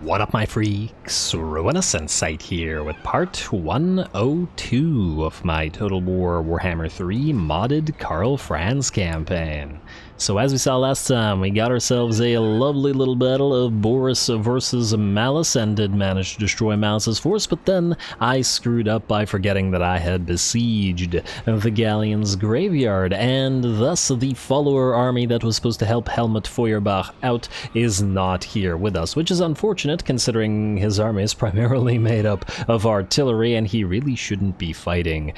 What up, my freaks? RuinousInsight here with part 102 of my Total Warhammer 3 modded Karl Franz campaign. So as we saw last time, we got ourselves a lovely little battle of Boris versus Malice and did manage to destroy Malice's force, but then I screwed up by forgetting that I had besieged the Galleon's graveyard, and thus the follower army that was supposed to help Helmut Feuerbach out is not here with us, which is unfortunate considering his army is primarily made up of artillery and he really shouldn't be fighting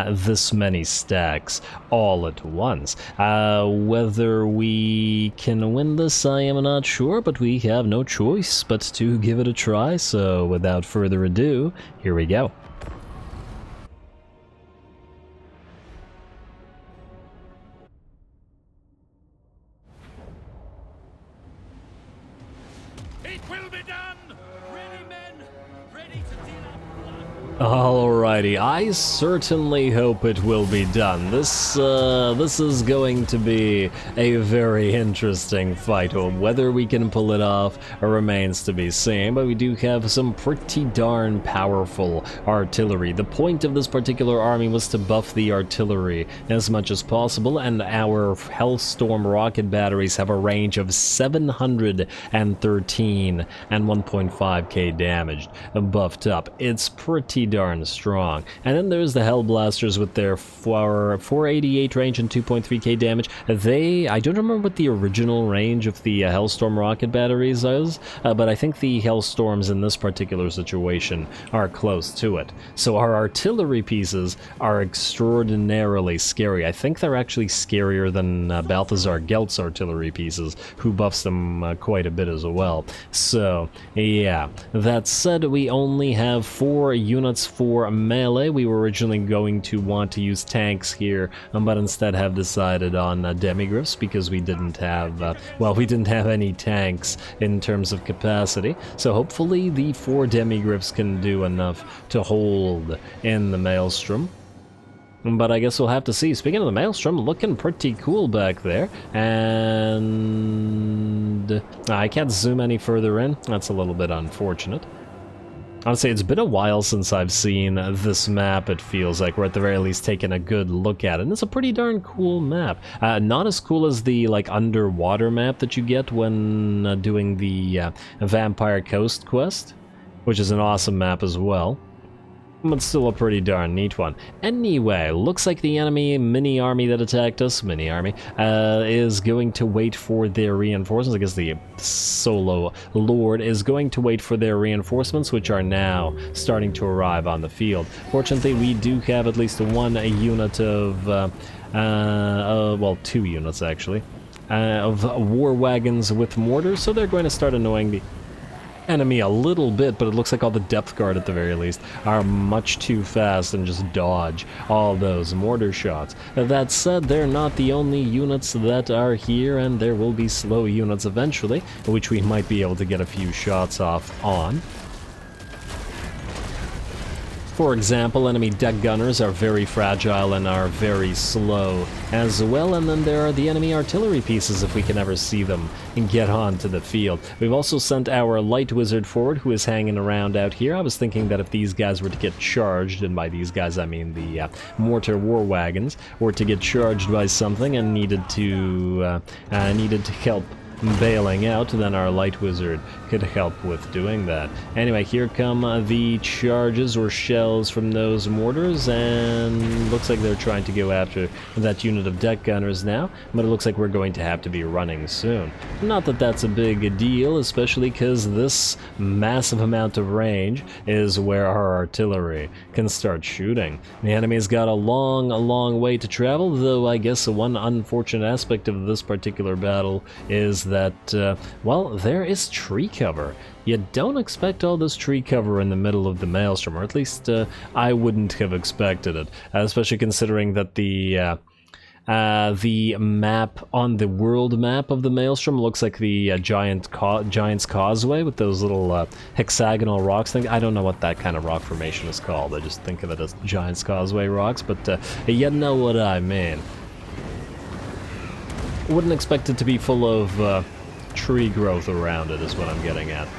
this many stacks all at once. Whether we can win this, I am not sure, but we have no choice but to give it a try, so without further ado, here we go. It will be done! Ready, men! Ready to deal out blood! Alrighty, I certainly hope it will be done. This is going to be a very interesting fight. Whether we can pull it off remains to be seen, but we do have some pretty darn powerful artillery. The point of this particular army was to buff the artillery as much as possible, and our Hellstorm rocket batteries have a range of 713 and 1.5k damage buffed up. It's pretty darn strong. And then there's the Hellblasters with their 488 range and 2.3k damage. I don't remember what the original range of the Hellstorm rocket batteries is, but I think the Hellstorms in this particular situation are close to it. So our artillery pieces are extraordinarily scary. I think they're actually scarier than Balthazar Gelt's artillery pieces, who buffs them quite a bit as well. So, yeah. That said, we only have 4 units for melee. We were originally going to want to use tanks here, but instead have decided on demigriffs because we didn't have, we didn't have any tanks in terms of capacity. So hopefully the 4 demigriffs can do enough to hold in the Maelstrom. But I guess we'll have to see. Speaking of the Maelstrom, looking pretty cool back there. And I can't zoom any further in. That's a little bit unfortunate. Honestly, it's been a while since I've seen this map, it feels like, or at the very least taken a good look at it. And it's a pretty darn cool map. Not as cool as the, underwater map that you get when doing the Vampire Coast quest, which is an awesome map as well. But still a pretty darn neat one. Anyway, looks like the enemy mini-army that attacked us, is going to wait for their reinforcements. I guess the solo lord is going to wait for their reinforcements, which are now starting to arrive on the field. Fortunately, we do have at least one unit of, 2 units actually, of war wagons with mortars, so they're going to start annoying the enemy a little bit, but it looks like all the depth guard at the very least are much too fast and just dodge all those mortar shots. That said, they're not the only units that are here, and there will be slow units eventually, which we might be able to get a few shots off on. For example, enemy deck gunners are very fragile and are very slow as well, and then there are the enemy artillery pieces if we can ever see them and get onto the field. We've also sent our light wizard forward, who is hanging around out here. I was thinking that if these guys were to get charged, and by these guys I mean the mortar war wagons, were to get charged by something and needed to help bailing out, then our light wizard could help with doing that. Anyway, here come the charges or shells from those mortars, and looks like they're trying to go after that unit of deck gunners now, but it looks like we're going to have to be running soon. Not that that's a big deal, especially because this massive amount of range is where our artillery can start shooting. The enemy's got a long way to travel, though I guess one unfortunate aspect of this particular battle is that, there is tree cover. You don't expect all this tree cover in the middle of the Maelstrom, or at least I wouldn't have expected it, especially considering that the map on the world map of the Maelstrom looks like the Giant's Causeway with those little hexagonal rocks thing. I don't know what that kind of rock formation is called. I just think of it as Giant's Causeway rocks, but you know what I mean. Wouldn't expect it to be full of tree growth around it, is what I'm getting at.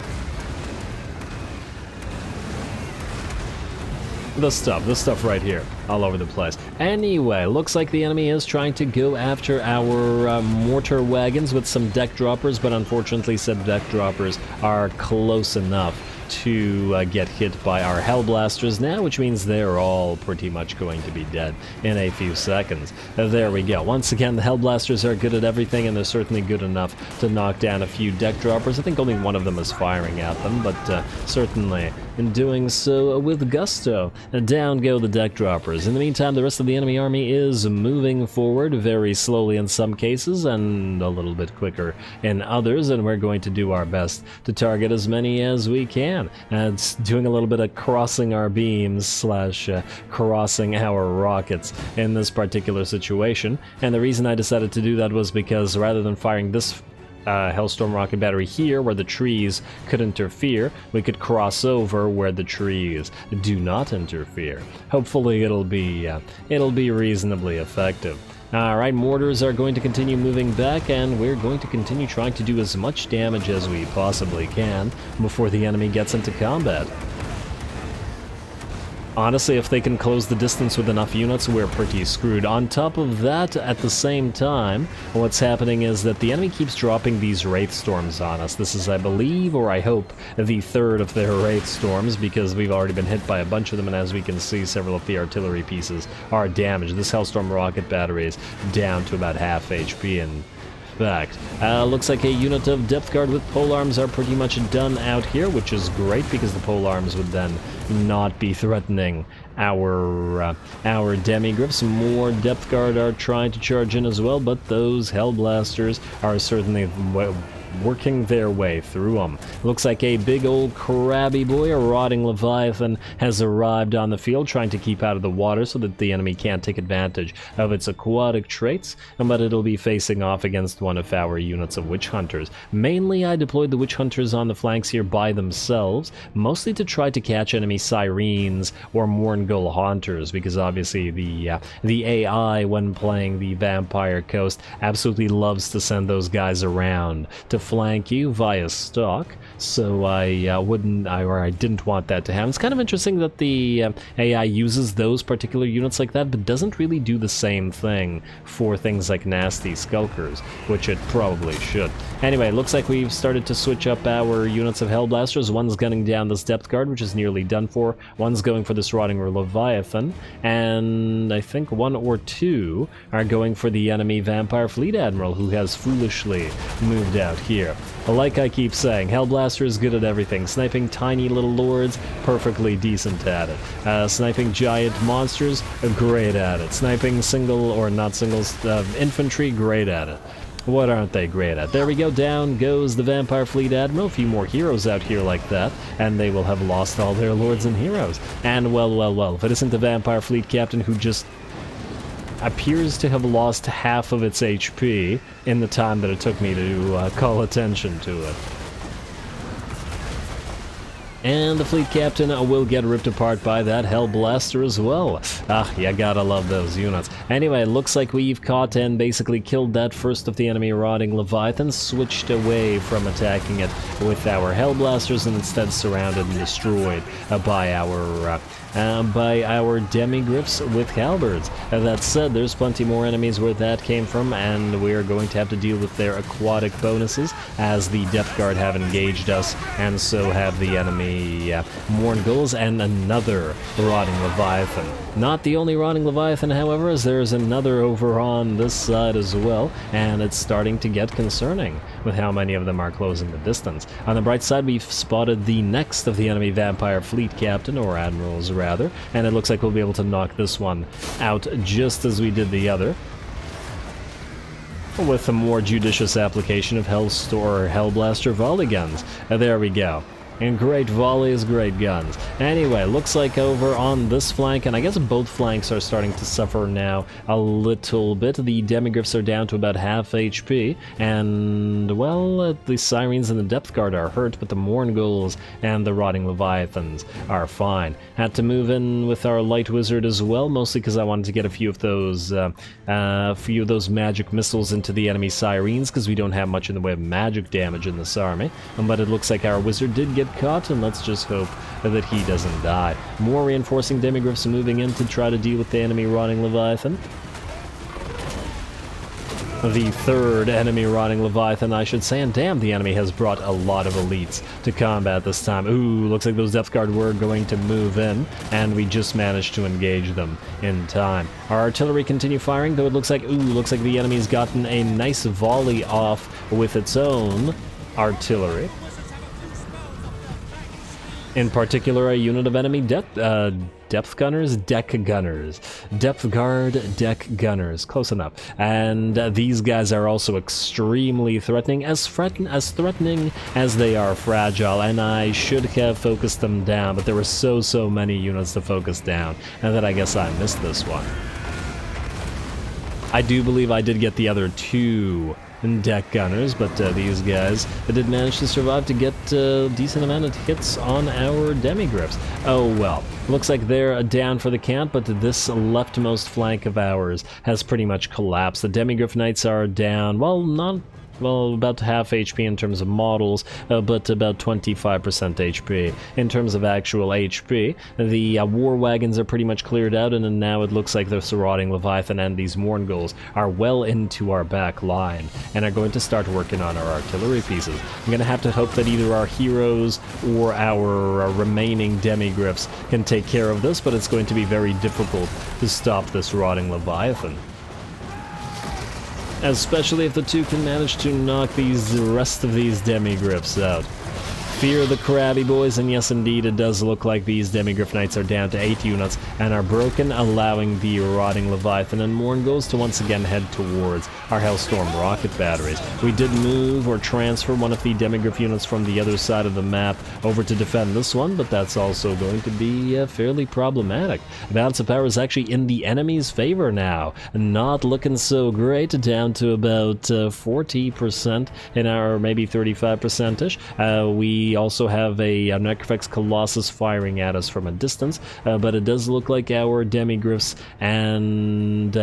This stuff right here, all over the place. Anyway, looks like the enemy is trying to go after our mortar wagons with some deck droppers, but unfortunately said deck droppers are close enough to get hit by our Hellblasters now, which means they're all pretty much going to be dead in a few seconds. There we go. Once again, the Hellblasters are good at everything, and they're certainly good enough to knock down a few deck droppers. I think only one of them is firing at them, but certainly in doing so with gusto. Down go the deck droppers. In the meantime, the rest of the enemy army is moving forward very slowly in some cases and a little bit quicker in others, and we're going to do our best to target as many as we can. It's doing a little bit of crossing our beams slash crossing our rockets in this particular situation, and the reason I decided to do that was because rather than firing this Hellstorm rocket battery here where the trees could interfere, we could cross over where the trees do not interfere. Hopefully it'll be reasonably effective. Alright, mortars are going to continue moving back, and we're going to continue trying to do as much damage as we possibly can before the enemy gets into combat. Honestly, if they can close the distance with enough units, we're pretty screwed. On top of that, at the same time, what's happening is that the enemy keeps dropping these Wraith Storms on us. This is, I believe, or I hope, the third of their Wraith Storms, because we've already been hit by a bunch of them, and as we can see, several of the artillery pieces are damaged. This Hellstorm rocket battery is down to about half HP, and fact. Looks like a unit of depth guard with polearms are pretty much done out here, which is great because the polearms would then not be threatening our demigriffs. More depth guard are trying to charge in as well, but those Hellblasters are certainly working their way through them. Looks like a big old crabby boy, a rotting leviathan, has arrived on the field, trying to keep out of the water so that the enemy can't take advantage of its aquatic traits, but it'll be facing off against one of our units of witch hunters. Mainly I deployed the witch hunters on the flanks here by themselves, mostly to try to catch enemy sirens or Mourngul haunters, because obviously the AI when playing the Vampire Coast absolutely loves to send those guys around to flank you via stock, so I didn't want that to happen. It's kind of interesting that the AI uses those particular units like that, but doesn't really do the same thing for things like nasty skulkers, which it probably should. Anyway, looks like we've started to switch up our units of Hellblasters. One's gunning down this depth guard, which is nearly done for. One's going for this rotting leviathan, and I think one or two are going for the enemy Vampire Fleet Admiral, who has foolishly moved out here. Like I keep saying, Hellblaster is good at everything. Sniping tiny little lords, perfectly decent at it. Sniping giant monsters, great at it. Sniping single or not singles infantry, great at it. What aren't they great at? There we go, down goes the Vampire Fleet Admiral. A few more heroes out here like that, and they will have lost all their lords and heroes. And well, if it isn't the Vampire Fleet Captain who just appears to have lost half of its HP in the time that it took me to call attention to it. And the fleet captain will get ripped apart by that Hellblaster as well. You gotta love those units. Anyway, looks like we've caught and basically killed that first of the enemy rotting Leviathans, switched away from attacking it with our Hellblasters, and instead surrounded and destroyed by our demigriffs with halberds. That said, there's plenty more enemies where that came from, and we're going to have to deal with their aquatic bonuses, as the Depth Guard have engaged us, and so have the enemy Mournguls and another rotting Leviathan. Not the only rotting Leviathan, however, as there's another over on this side as well, and it's starting to get concerning with how many of them are closing the distance. On the bright side, we've spotted the next of the enemy Vampire Fleet Captain, or Admirals rather, and it looks like we'll be able to knock this one out just as we did the other, with a more judicious application of Hellblaster volley guns. There we go. And great volleys, great guns. Anyway, looks like over on this flank, and I guess both flanks are starting to suffer now a little bit. The demigriffs are down to about half HP, and, well, the Sirens and the Depth Guard are hurt, but the Mournguls and the Rotting Leviathans are fine. Had to move in with our Light Wizard as well, mostly because I wanted to get a few of those magic missiles into the enemy Sirens, because we don't have much in the way of magic damage in this army. But it looks like our Wizard did get get caught, and let's just hope that he doesn't die. More reinforcing demigryphs moving in to try to deal with the enemy Rotting Leviathan. The third enemy Rotting Leviathan, I should say, and damn, the enemy has brought a lot of elites to combat this time. Ooh, looks like those Death Guard were going to move in, and we just managed to engage them in time. Our artillery continue firing, though it looks like the enemy's gotten a nice volley off with its own artillery. In particular, a unit of enemy depth gunners, deck gunners, depth guard, deck gunners, close enough. And these guys are also extremely threatening, as threatening as they are fragile. And I should have focused them down, but there were so many units to focus down, and that I guess I missed this one. I do believe I did get the other two deck gunners, but these guys did manage to survive to get a decent amount of hits on our demigryphs. Oh well, looks like they're down for the count, but this leftmost flank of ours has pretty much collapsed. The demigryph knights are down, well, about half HP in terms of models, but about 25% HP. In terms of actual HP, the war wagons are pretty much cleared out, and now it looks like the Rotting Leviathan and these Mourngulls are well into our back line, and are going to start working on our artillery pieces. I'm going to have to hope that either our heroes or our remaining demigryphs can take care of this, but it's going to be very difficult to stop this Rotting Leviathan. Especially if the two can manage to knock the rest of these demigryphs out. Fear the crabby boys, and yes indeed it does look like these demigryph knights are down to 8 units and are broken, allowing the Rotting Leviathan and Mourngulls to once again head towards our Hellstorm rocket batteries. We did move or transfer one of the demigryph units from the other side of the map over to defend this one, but that's also going to be fairly problematic. Balance of power is actually in the enemy's favor now, not looking so great, down to about 40% in our maybe 35%ish. We also have a Necrofex Colossus firing at us from a distance, but it does look like our demigryphs and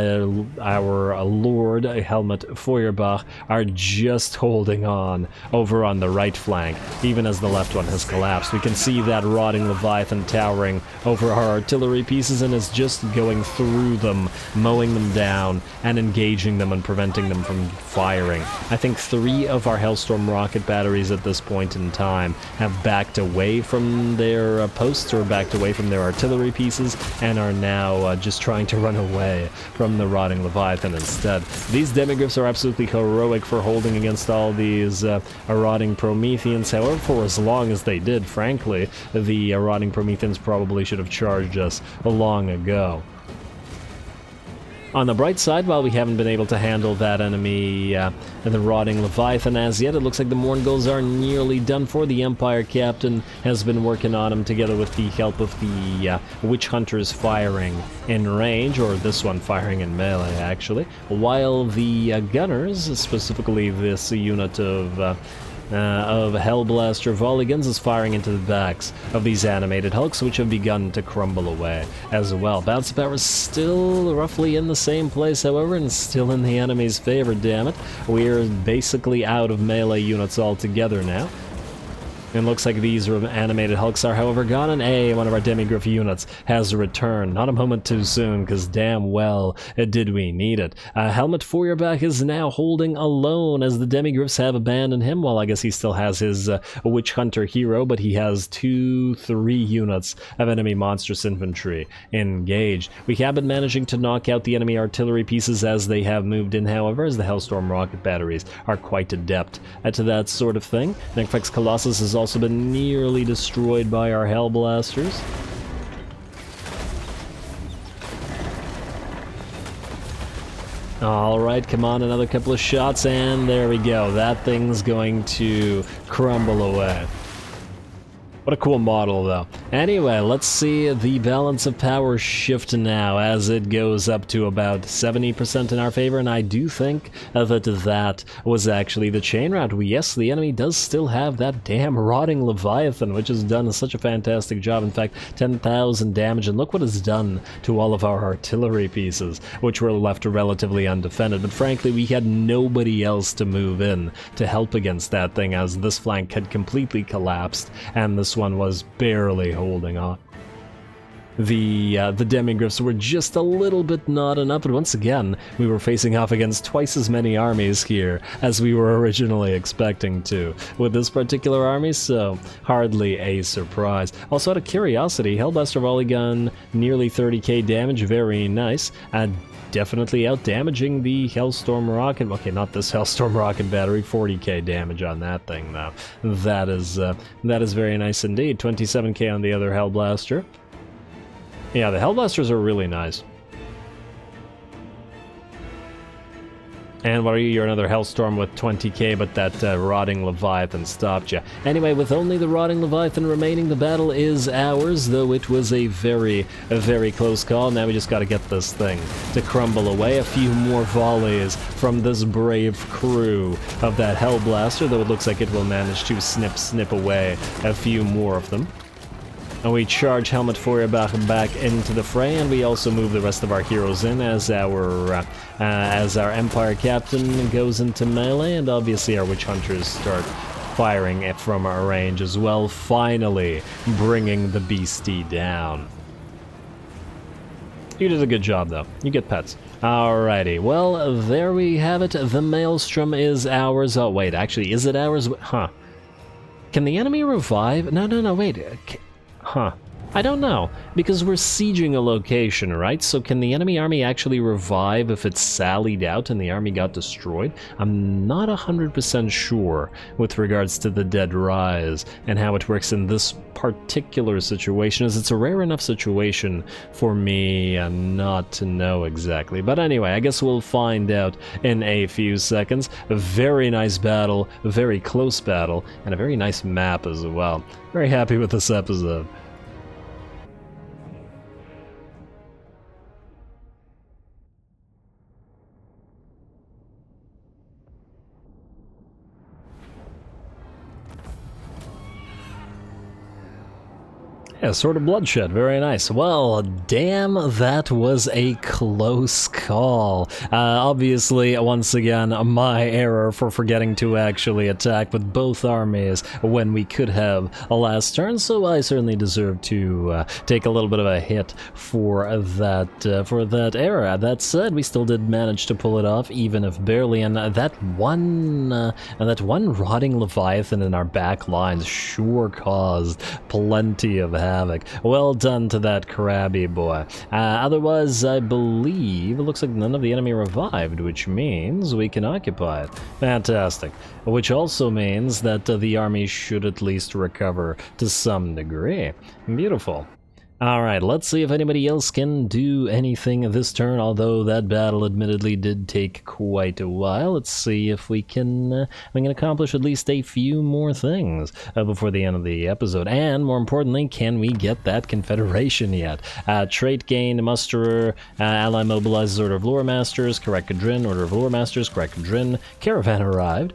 our Lord Helmut Feuerbach are just holding on over on the right flank, even as the left one has collapsed. We can see that Rotting Leviathan towering over our artillery pieces and is just going through them, mowing them down and engaging them and preventing them from firing. I think 3 of our Hellstorm rocket batteries at this point in time have backed away from their posts or backed away from their artillery pieces and are now just trying to run away from the Rotting Leviathan instead. These demigryphs are absolutely heroic for holding against all these Rotting Prometheans. However, for as long as they did, frankly, the Rotting Prometheans probably should have charged us long ago. On the bright side, while we haven't been able to handle that enemy, the Rotting Leviathan as yet, it looks like the Mourngulls are nearly done for. The Empire Captain has been working on them together with the help of the Witch Hunters firing in range, or this one firing in melee actually, while the Gunners, specifically this unit of Hellblaster volley guns, is firing into the backs of these animated hulks, which have begun to crumble away as well. Bounce power is still roughly in the same place, however, and still in the enemy's favor, damn it. We're basically out of melee units altogether now. It looks like these animated hulks are, however, gone, and one of our demigryph units has returned. Not a moment too soon, because damn well did we need it. Helmut Feuerbach is now holding alone, as the demigryphs have abandoned him. Well, I guess he still has his Witch Hunter hero, but he has 2-3 units of enemy monstrous infantry engaged. We have been managing to knock out the enemy artillery pieces as they have moved in, however, as the Hellstorm rocket batteries are quite adept to that sort of thing. Necrofex Colossus is also been nearly destroyed by our Hellblasters. Alright, come on, another couple of shots, and there we go. That thing's going to crumble away. What a cool model, though. Anyway, let's see the balance of power shift now as it goes up to about 70% in our favor, and I do think that that was actually the chain route. Yes, the enemy does still have that damn rotting Leviathan, which has done such a fantastic job. In fact, 10,000 damage, and look what it's done to all of our artillery pieces, which were left relatively undefended. But frankly, we had nobody else to move in to help against that thing, as this flank had completely collapsed, and this one was barely holding on. The demigryphs were just a little bit knotted up, but once again, we were facing off against twice as many armies here as we were originally expecting to with this particular army, so hardly a surprise. Also, out of curiosity, Hellblaster Volley Gun, nearly 30k damage, very nice, and definitely out-damaging the Hellstorm Rocket. Okay, not this Hellstorm Rocket battery, 40k damage on that thing, though. That is very nice indeed. 27k on the other Hellblaster. Yeah, the Hellblasters are really nice. And what are you? You're another Hellstorm with 20k, but that rotting Leviathan stopped you. Anyway, with only the rotting Leviathan remaining, the battle is ours, though it was a very close call. Now we just got to get this thing to crumble away. A few more volleys from this brave crew of that Hellblaster, though it looks like it will manage to snip away a few more of them. And we charge Helmut Feuerbach back into the fray, and we also move the rest of our heroes in as our Empire Captain goes into melee, and obviously our Witch Hunters start firing it from our range as well, finally bringing the beastie down. You did a good job, though. You get pets. Alrighty, well, there we have it. The Maelstrom is ours. Oh, wait, actually, is it ours? Huh. Can the enemy revive? No, wait. Huh. I don't know, because we're sieging a location, right? So can the enemy army actually revive if it's sallied out and the army got destroyed? I'm not 100% sure with regards to the Dead Rise and how it works in this particular situation, as it's a rare enough situation for me not to know exactly. But anyway, I guess we'll find out in a few seconds. A very nice battle, a very close battle, and a very nice map as well. Very happy with this episode. Yeah, Sword of Bloodshed, very nice. Well, damn, that was a close call. Obviously, once again, my error for forgetting to actually attack with both armies when we could have a last turn, so I certainly deserve to take a little bit of a hit for that error. That said, we still did manage to pull it off, even if barely, and that one rotting Leviathan in our back lines sure caused plenty of havoc. Well done to that crabby boy. Otherwise, I believe it looks like none of the enemy revived, which means we can occupy it. Fantastic. Which also means that the army should at least recover to some degree. Beautiful. Alright, let's see if anybody else can do anything this turn, although that battle admittedly did take quite a while. Let's see if we can accomplish at least a few more things before the end of the episode. And, more importantly, can we get that Confederation yet? Trait gain, Musterer, Ally mobilizes, Order of Lore Masters, Karakadrin, Order of Lore Masters, Karakadrin, Caravan arrived,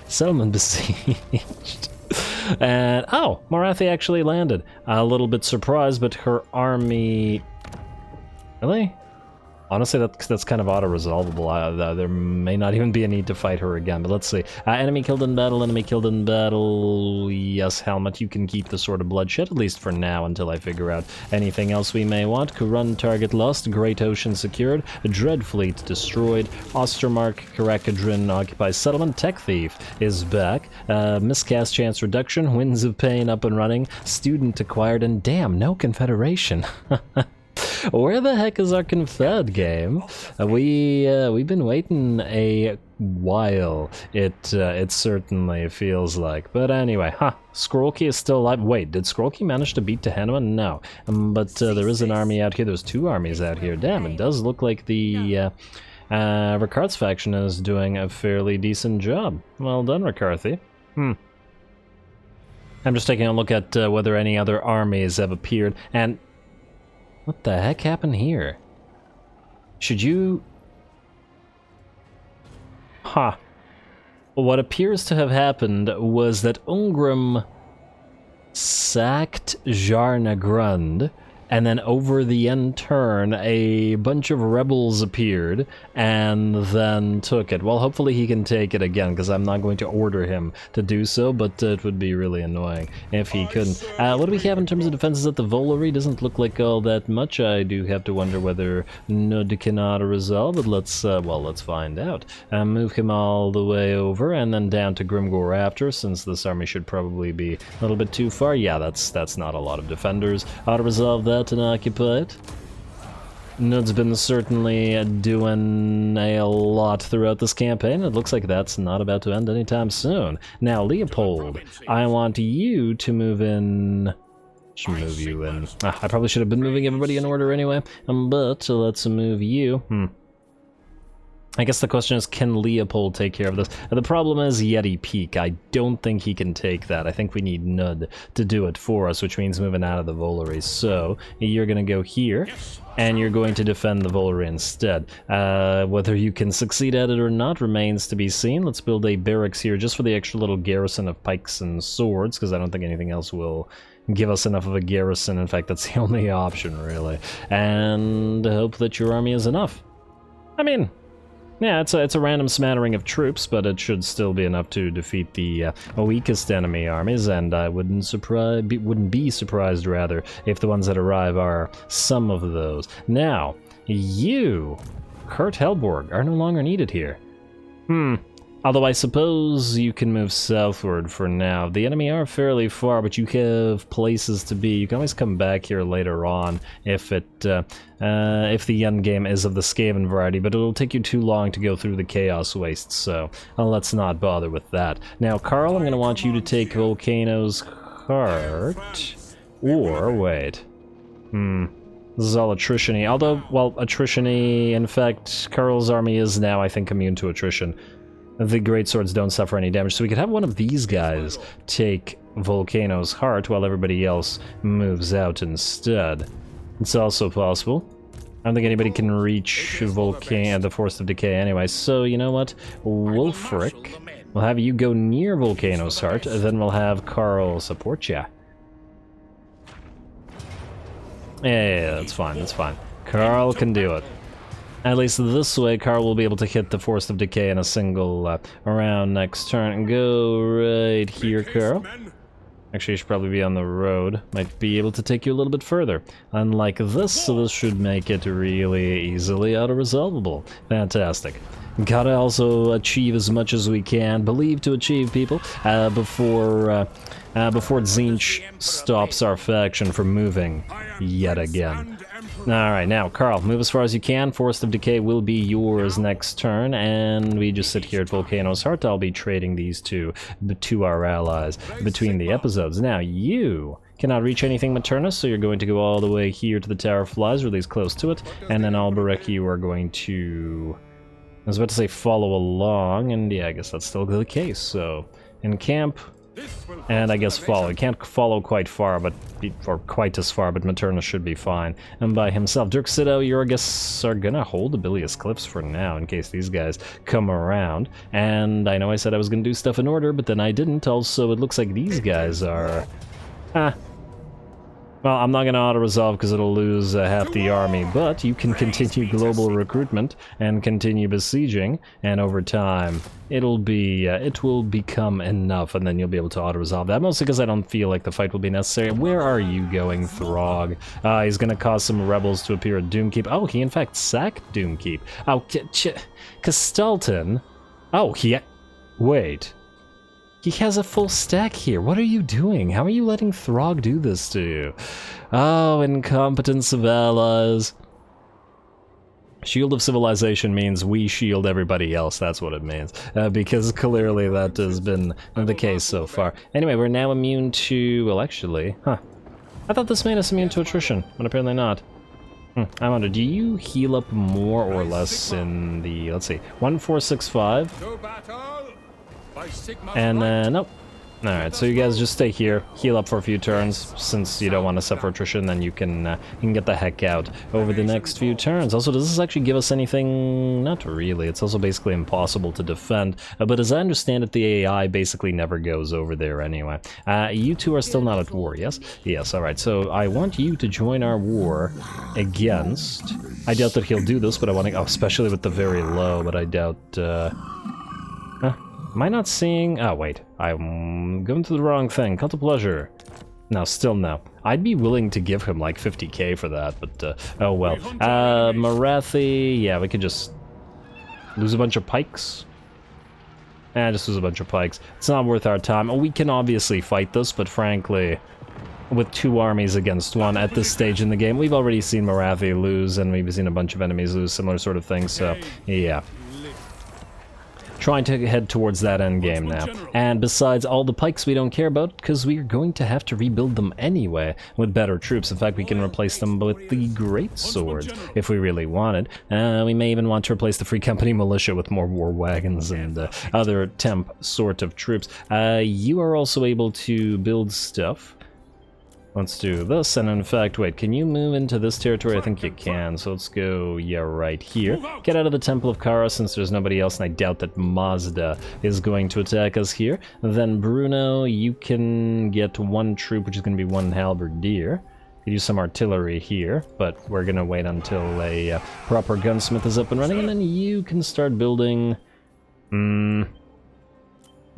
Settlement besieged. And, oh, Morathi actually landed. A little bit surprised, but her army... Really? Honestly, that's kind of auto-resolvable. There may not even be a need to fight her again, but let's see. Enemy killed in battle, Yes, Helmut, you can keep the Sword of Bloodshed, at least for now, until I figure out anything else we may want. Kurun target lost, Great Ocean secured, Dread Fleet destroyed, Ostermark, Karakadrin occupies settlement, Tech Thief is back, Miscast chance reduction, Winds of Pain up and running, Student acquired, and damn, no Confederation. Where the heck is our Confed game? We've been waiting a while. It certainly feels like. But anyway, Scrollkey is still alive. Wait, did Scrollkey manage to beat Tehenna? No. But there is an army out here. There's two armies out here. Damn, it does look like the Ricarth's faction is doing a fairly decent job. Well done, Ricarthy. I'm just taking a look at whether any other armies have appeared, and what the heck happened here? Should you... Huh. What appears to have happened was that Ungrim sacked Jarnagrund, and then over the end turn, a bunch of rebels appeared and then took it. Well, hopefully he can take it again, because I'm not going to order him to do so, but it would be really annoying if he couldn't. What do we have in terms of defenses at the Volary? Doesn't look like all that much. I do have to wonder whether Nud can auto-resolve, but let's find out. Move him all the way over, and then down to Grimgor after, since this army should probably be a little bit too far. Yeah, that's not a lot of defenders. Auto-resolve that and occupy it. Nud's been certainly doing a lot throughout this campaign. It looks like that's not about to end anytime soon. Now, Leopold, I want you to move in... Should move you in. I probably should have been moving everybody in order anyway, but let's move you. I guess the question is, can Leopold take care of this? The problem is Yeti Peak. I don't think he can take that. I think we need Nud to do it for us, which means moving out of the Volary. So, you're going to go here, and you're going to defend the Volary instead. Whether you can succeed at it or not remains to be seen. Let's build a barracks here just for the extra little garrison of pikes and swords, because I don't think anything else will give us enough of a garrison. In fact, that's the only option, really. And hope that your army is enough. I mean... yeah, it's a random smattering of troops, but it should still be enough to defeat the weakest enemy armies, and I wouldn't be surprised rather if the ones that arrive are some of those. Now, you, Kurt Helborg, are no longer needed here. Although I suppose you can move southward for now. The enemy are fairly far, but you have places to be. You can always come back here later on if the end game is of the Skaven variety, but it'll take you too long to go through the Chaos Wastes, so let's not bother with that. Now, Karl, I'm going to want you to take Volcano's Heart, or wait. This is all attrition-y. Although, well, attrition-y, in fact, Karl's army is now, I think, immune to attrition. The greatswords don't suffer any damage, so we could have one of these guys take Volcano's Heart while everybody else moves out instead. It's also possible. I don't think anybody can reach the Force of Decay anyway, so you know what? Wulfric, we'll have you go near Volcano's Heart, then we'll have Karl support ya. Yeah, that's fine, that's fine. Karl can do it. At least this way, Karl will be able to hit the Force of Decay in a single round next turn. And go right here, Karl. Actually, you should probably be on the road. Might be able to take you a little bit further. Unlike this, so this should make it really easily auto-resolvable. Fantastic. Gotta also achieve as much as we can, believe to achieve, people, before Tzeentch stops our faction from moving yet again. Alright, now, Karl, move as far as you can. Force of Decay will be yours next turn, and we just sit here at Volcano's Heart. I'll be trading these two to our allies between the episodes. Now, you cannot reach anything Maternus, so you're going to go all the way here to the Tower of Flies, or at least close to it, and then Alberich, you are going to... I was about to say follow along, and yeah, I guess that's still the case, so... encamp, and I guess follow. You can't follow quite far, or quite as far, but Maternus should be fine. And by himself, Dirk Sido, Yorgus are gonna hold the Bilious Cliffs for now, in case these guys come around. And I know I said I was gonna do stuff in order, but then I didn't. Also, it looks like these guys are... Well, I'm not going to auto-resolve because it'll lose half the army, but you can continue global recruitment and continue besieging, and over time, it will become enough, and then you'll be able to auto-resolve that, mostly because I don't feel like the fight will be necessary. Where are you going, Throg? He's going to cause some rebels to appear at Doomkeep. Oh, he in fact sacked Doomkeep. Oh, Castalton? Oh, wait. He has a full stack here. What are you doing? How are you letting Throg do this to you? Oh, incompetence of allies. Shield of Civilization means we shield everybody else. That's what it means. Because clearly that has been the case so far. Anyway, we're now immune to... Well, actually... I thought this made us immune to attrition, but apparently not. I wonder, do you heal up more or less in the... Let's see. 1465... And then, nope. Alright, so you guys just stay here, heal up for a few turns, since you don't want to suffer attrition, then you can get the heck out over the next few turns. Also, does this actually give us anything? Not really, it's also basically impossible to defend, but as I understand it, the AI basically never goes over there anyway. You two are still not at war, yes? Yes, alright, so I want you to join our war against... I doubt that he'll do this, but I want to... Oh, especially with the very low, but I doubt... Am I not seeing... Oh, wait. I'm going to the wrong thing. Cult of Pleasure. No, still no. I'd be willing to give him like 50k for that, but oh well. Marathi... Yeah, we could just lose a bunch of pikes. Just lose a bunch of pikes. It's not worth our time. We can obviously fight this, but frankly, with 2 armies against 1 at this stage in the game, we've already seen Marathi lose, and we've seen a bunch of enemies lose similar sort of things, so yeah. Trying to head towards that end game now. And besides, all the pikes we don't care about, because we're going to have to rebuild them anyway with better troops. In fact, we can replace them with the great swords if we really wanted. We may even want to replace the Free Company militia with more war wagons and other temp sort of troops. You are also able to build stuff. Let's do this, and in fact, wait, can you move into this territory? I think you can, so let's go, yeah, right here. Get out of the Temple of Kara since there's nobody else, and I doubt that Mazda is going to attack us here. Then Bruno, you can get 1 troop, which is going to be 1 halberdier. Could use some artillery here, but we're going to wait until a proper gunsmith is up and running, and then you can start building... more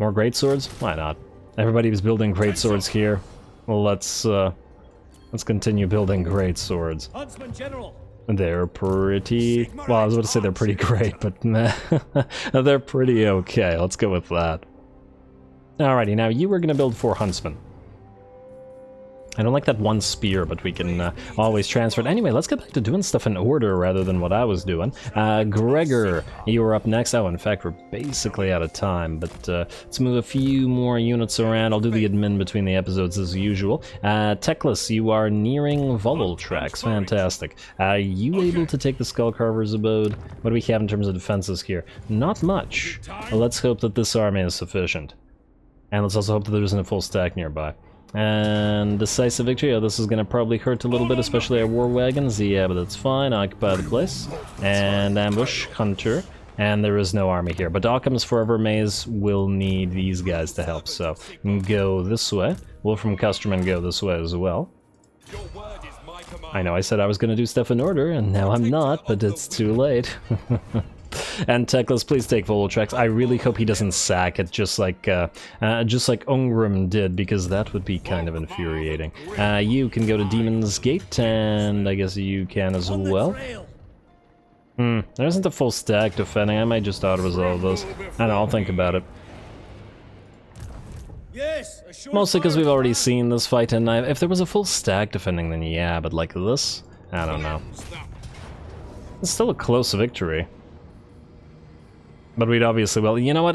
greatswords? Why not? Everybody was building greatswords here. Well, let's continue building great swords. They're pretty... Well, I was about to say they're pretty great, but meh. They're pretty okay. Let's go with that. Alrighty, now you were going to build 4 huntsmen. I don't like that 1 spear, but we can always transfer it. Anyway, let's get back to doing stuff in order rather than what I was doing. Gregor, you were up next. Oh, in fact, we're basically out of time, but let's move a few more units around. I'll do the admin between the episodes as usual. Teklis, you are nearing Volol tracks. Fantastic. You able to take the Skullcarver's abode? What do we have in terms of defenses here? Not much. Let's hope that this army is sufficient. And let's also hope that there isn't a full stack nearby. And decisive victory. Oh, this is going to probably hurt a little bit, especially our war wagons. Yeah, but that's fine. Occupy the place. And ambush, hunter. And there is no army here. But Occam's Forever Maze will need these guys to help. So go this way. Wolfram Custerman go this way as well. I know I said I was going to do stuff in order, and now I'm not, but it's too late. And Teklis, please take Volol tracks. I really hope he doesn't sack it just like Ungrim did, because that would be kind of infuriating. You can go to Demon's Gate, and I guess you can as well. There isn't a full stack defending. I might just auto-resolve this. I don't know, I'll think about it. Mostly because we've already seen this fight, and if there was a full stack defending, then yeah, but like this? I don't know. It's still a close victory. But we'd obviously, well, you know what,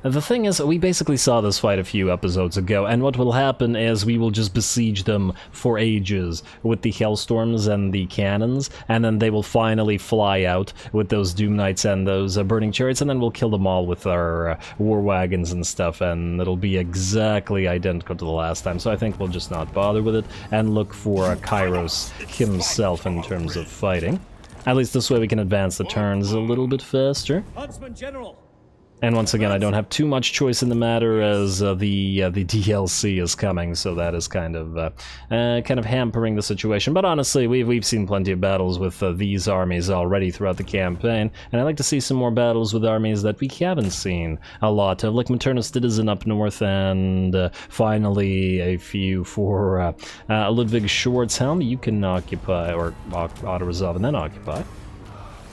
the thing is, we basically saw this fight a few episodes ago, and what will happen is we will just besiege them for ages with the Hellstorms and the cannons, and then they will finally fly out with those Doom Knights and those Burning Chariots, and then we'll kill them all with our war wagons and stuff, and it'll be exactly identical to the last time, so I think we'll just not bother with it, and look for Kairos himself in terms of fighting. At least this way we can advance the turns a little bit faster. And once again, I don't have too much choice in the matter as the DLC is coming, so that is kind of hampering the situation. But honestly, we've seen plenty of battles with these armies already throughout the campaign, and I'd like to see some more battles with armies that we haven't seen a lot of, like Maternus Citizen up north, and finally a few for Ludwig Schwarzhelm. You can occupy, or auto-resolve and then occupy.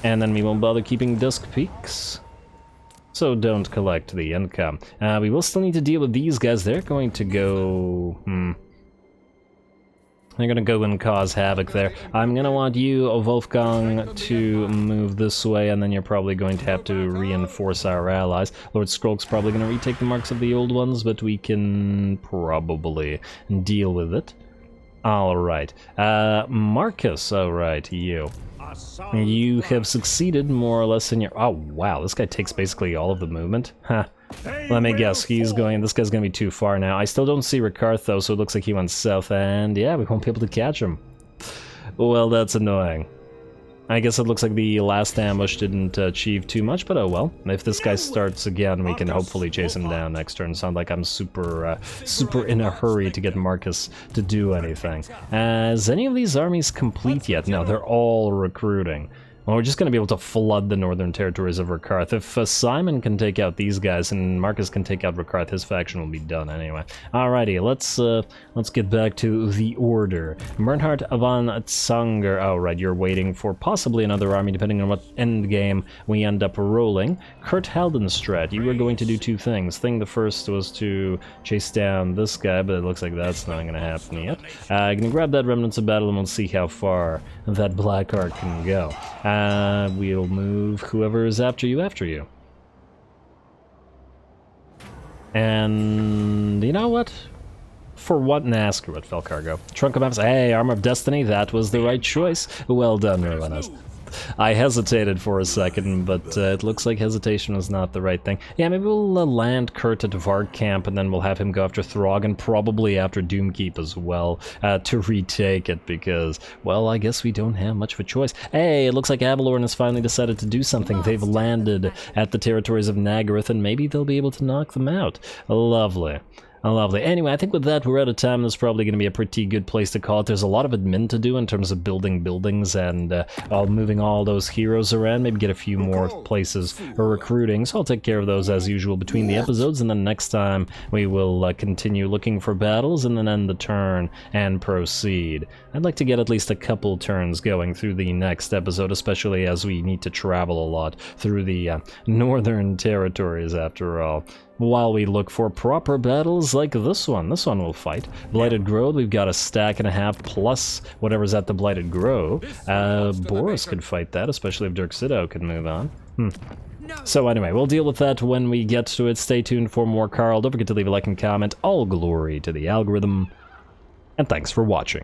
And then we won't bother keeping Dusk Peaks. So don't collect the income. We will still need to deal with these guys. They're going to go... They're going to go and cause havoc there. I'm going to want you, Wolfgang, to move this way, and then you're probably going to have to reinforce our allies. Lord Skrolk's probably going to retake the marks of the old ones, but we can probably deal with it. Alright. Marcus, alright, you. You have succeeded more or less in your... Oh, wow, this guy takes basically all of the movement. Huh. Let me guess, he's going, this guy's gonna be too far now. I still don't see Rekarth though, so it looks like he went south, and yeah, we won't be able to catch him. Well, that's annoying. I guess it looks like the last ambush didn't achieve too much, but oh well. If this guy starts again, we can hopefully chase him down next turn. Sound like I'm super in a hurry to get Marcus to do anything. Is any of these armies complete yet? No, they're all recruiting. Well, we're just going to be able to flood the northern territories of Rekarth. If Simon can take out these guys and Marcus can take out Rekarth, his faction will be done anyway. Alrighty, let's get back to the order. Bernhard von Zanger. Oh, right, you're waiting for possibly another army, depending on what end game we end up rolling. Kurt Heldenstrat, you were going to do two things. The first was to chase down this guy, but it looks like that's not going to happen yet. I'm going to grab that Remnants of Battle and we'll see how far that Black Ark can go. We'll move whoever is after you. And you know what? For what and ask what fell cargo. Trunk of Maps. Hey, Armor of Destiny, that was the right choice. Well done, Ruinous. I hesitated for a second, but it looks like hesitation was not the right thing. Yeah, maybe we'll land Kurt at Varg Camp, and then we'll have him go after Throg, and probably after Doomkeep as well, to retake it, because, well, I guess we don't have much of a choice. Hey, it looks like Avalorn has finally decided to do something. They've landed at the territories of Nagaroth, and maybe they'll be able to knock them out. Lovely. Lovely. Anyway, I think with that, we're out of time. That's probably going to be a pretty good place to call it. There's a lot of admin to do in terms of building buildings and moving all those heroes around. Maybe get a few more places for recruiting. So I'll take care of those as usual between the episodes. And then next time, we will continue looking for battles and then end the turn and proceed. I'd like to get at least a couple turns going through the next episode, especially as we need to travel a lot through the northern territories after all. While we look for proper battles like this one. This one will fight. Blighted Grove, we've got a stack and a half plus whatever's at the Blighted Grove. Boris could fight that, especially if Dirk Sido could move on. So anyway, we'll deal with that when we get to it. Stay tuned for more Karl. Don't forget to leave a like and comment. All glory to the algorithm. And thanks for watching.